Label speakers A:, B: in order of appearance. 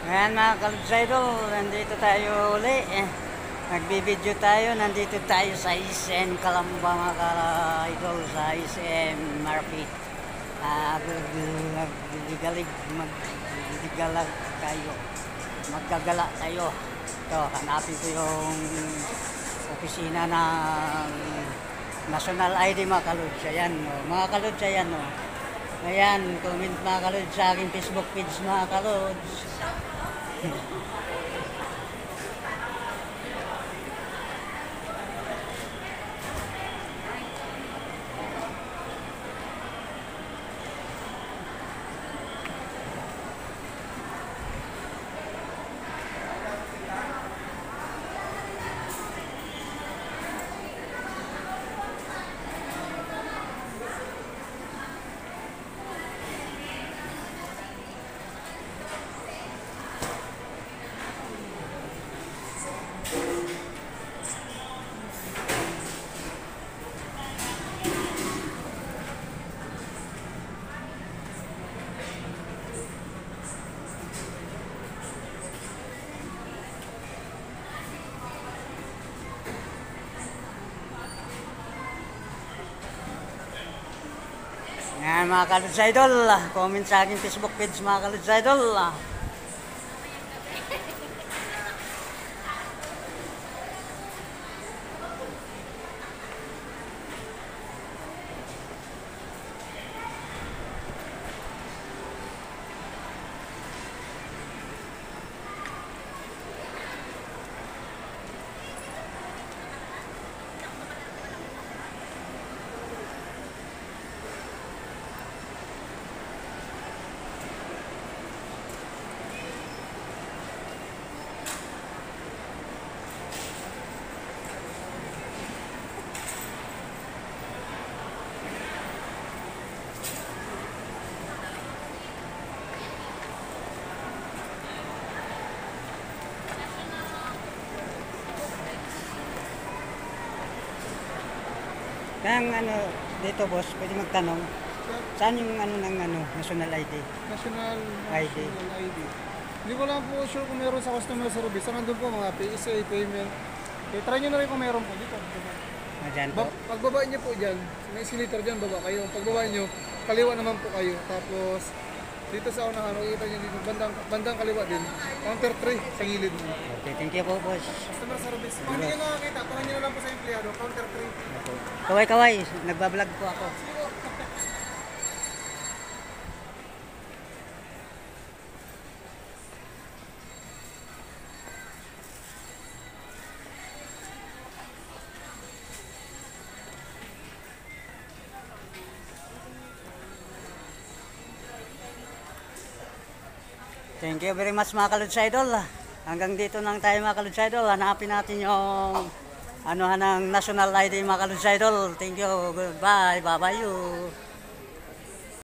A: Ayan mga Kalubs Idol, nandito tayo uli. Nagbibideo tayo, nandito tayo sa SM Calamba mga ka-idol, sa SM Marpit. Magdigalag tayo. Maggagala tayo. Ito, hanapin ko yung opisina ng National ID mga Kalubs. Ayan, mga Kalubs, ayan o. Ayan, comment mga Kalubs sa aking Facebook page mga Kalubs. Yan mga Kalubs Idol, comment sa aking Facebook page mga Kalubs Idol. Kaya ano, dito boss, pwede magtanong, saan yung ano ng National ID?
B: National
A: ID.
B: ID. Hindi ko lang po sure kung meron sa customer service. Saan nandun po mga PSA, payment. Try nyo na rin kung meron po dito.
A: Dyan po?
B: Pagbaba nyo po dyan, may escalator dyan, baba kayo. Pagbaba nyo, kaliwa naman po kayo. Tapos, dito sa unahan, makikita nyo dito, bandang kaliwa din. Counter 3 sa gilid.
A: Okay, thank you po boss.
B: Customer service. Kung hindi nyo nakakita, tuhan nyo na lang po sa empleyado, counter 3.
A: Kaway-kaway, nagbablog po ako. Thank you very much mga Kalubs Idol. Hanggang dito lang tayo mga Kalubs Idol. Hanapin natin yung ng National ID mga Kalubs Idol. Thank you. Goodbye. Bye-bye you.